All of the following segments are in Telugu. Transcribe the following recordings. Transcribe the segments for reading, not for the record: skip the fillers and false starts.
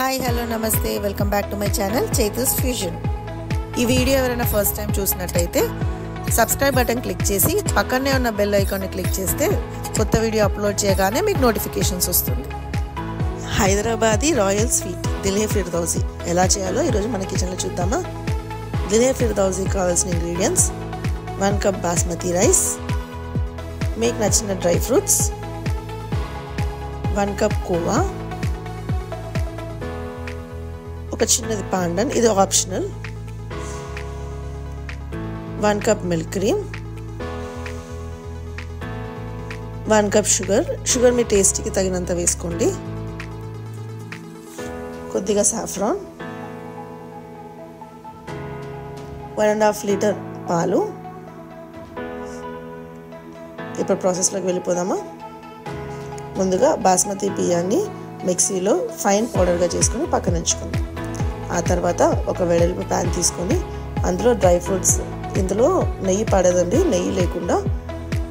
హాయ్ హలో నమస్తే welcome back to my channel Chaitu's fusion. ఈ వీడియో ఎవరైనా ఫస్ట్ టైం చూసినట్టయితే సబ్స్క్రైబ్ బటన్ క్లిక్ చేసి పక్కనే ఉన్న బెల్ ఐకాన్ని క్లిక్ చేస్తే కొత్త వీడియో అప్లోడ్ చేయగానే మీకు నోటిఫికేషన్స్ వస్తుంది. హైదరాబాదీ రాయల్ స్వీట్ దిల్ హే ఫిర్దౌజీ ఎలా చేయాలో ఈరోజు మన కిచెన్లో చూద్దామా. దిల్ హే ఫిర్దౌజీ కావాల్సిన ఇంగ్రీడియంట్స్ 1 కప్ బాస్మతి రైస్, మీకు నచ్చిన డ్రై ఫ్రూట్స్, 1 కప్ కోవా, ఒక చిన్నది పాండన్, ఇది optional, 1 cup milk cream, 1 cup sugar మీ టేస్ట్కి తగినంత వేసుకోండి, కొద్దిగా సాఫ్రాన్, 1.5 లీటర్ పాలు. ఇప్పుడు ప్రాసెస్లోకి వెళ్ళిపోదామా. ముందుగా బాస్మతి బియ్యాన్ని మిక్సీలో ఫైన్ పౌడర్గా చేసుకొని పక్కన ఉంచుకుందాం. ఆ తర్వాత ఒక వెడల్పు ప్యాన్ తీసుకొని అందులో డ్రై ఫ్రూట్స్, ఇందులో నెయ్యి పడదండి, నెయ్యి లేకుండా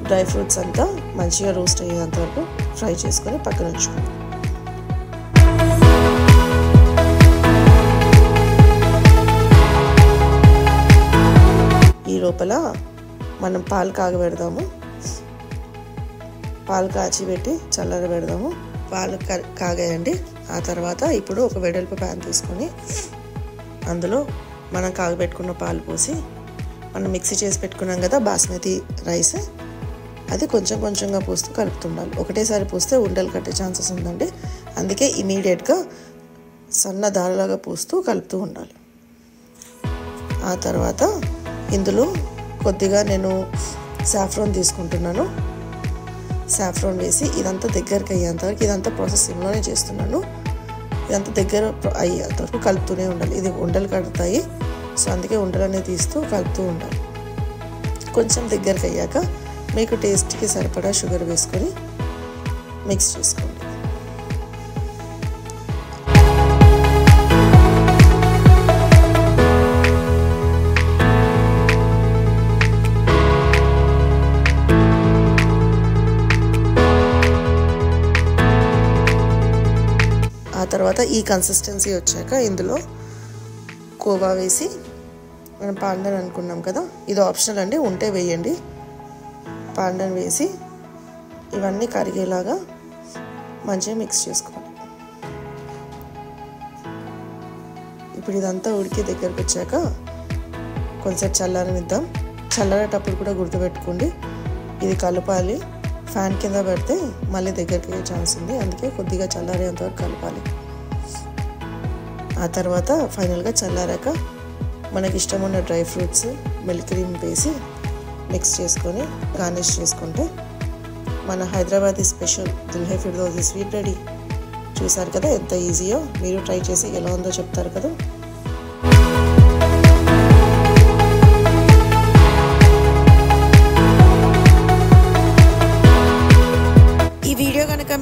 డ్రై ఫ్రూట్స్ అంతా మంచిగా రోస్ట్ అయ్యేంత వరకు ఫ్రై చేసుకొని పక్కన ఉంచుకుందాం. ఈ లోపల మనం పాలు కాగబెడదాము. పాలు కాచి పెట్టి చల్లార పెడదాము. పాలు కాగాయండి. ఆ తర్వాత ఇప్పుడు ఒక వెడల్పు ప్యాన్ తీసుకొని అందులో మనం కాగబెట్టుకున్న పాలు పోసి మనం మిక్సీ చేసి పెట్టుకున్నాం కదా బాస్మతి రైస్, అది కొంచెం కొంచెంగా పోస్తూ కలుపుతుండాలి. ఒకటేసారి పోస్తే ఉండలు కట్టే ఛాన్సెస్ ఉందండి. అందుకే ఇమీడియట్గా సన్న దారలాగా పోస్తూ కలుపుతూ ఉండాలి. ఆ తర్వాత ఇందులో కొద్దిగా నేను సాఫ్రాన్ తీసుకుంటున్నాను. సాఫ్రాన్ వేసి ఇదంతా దగ్గరికి అయ్యేంత వరకు, ఇదంతా ప్రాసెస్ సిమ్లోనే చేస్తున్నాను, ఇదంతా దగ్గర అయ్యేంత వరకు కలుపుతూనే ఉండాలి. ఇది ఉండలు కడతాయి, సో అందుకే ఉండలనే తీస్తూ కలుపుతూ ఉండాలి. కొంచెం దగ్గరికి అయ్యాక మీకు టేస్ట్కి సరిపడా షుగర్ వేసుకొని మిక్స్ చేసుకోండి. ఆ తర్వాత ఈ కన్సిస్టెన్సీ వచ్చాక ఇందులో కోవా వేసి, మనం పాండన్ అనుకున్నాం కదా, ఇది ఆప్షనల్ అండి, ఉంటే వేయండి. పాండన్ వేసి ఇవన్నీ కరిగేలాగా మంచిగా మిక్స్ చేసుకోండి. ఇప్పుడు ఇదంతా ఉడికి దగ్గరకు వచ్చాక కొంచెం చల్లారనిద్దాం. చల్లారేటప్పుడు కూడా గుర్తుపెట్టుకోండి, ఇది కలపాలి. ఫ్యాన్ కింద పెడితే మళ్ళీ దగ్గరికి అయ్యే ఛాన్స్ ఉంది, అందుకే కొద్దిగా చల్లారేంతవరకు కలపాలి. ఆ తర్వాత ఫైనల్గా చల్లారాక మనకి ఇష్టం ఉన్న డ్రై ఫ్రూట్స్, మిల్క్ క్రీమ్ వేసి మిక్స్ చేసుకొని గార్నిష్ చేసుకుంటే మన హైదరాబాదీ స్పెషల్ దిల్ హే ఫిర్దౌజీ స్వీట్ రెడీ. చూసారు కదా ఎంత ఈజీయో, మీరు ట్రై చేసి ఎలా ఉందో చెప్తారు కదా.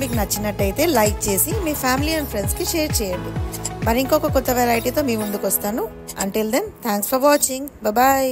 మీకు నచ్చినట్టయితే లైక్ చేసి మీ ఫ్యామిలీ అండ్ ఫ్రెండ్స్కి షేర్ చేయండి. మరి ఇంకొక కొత్త వెరైటీతో మీ ముందుకు వస్తాను. Until then thanks for watching. Bye.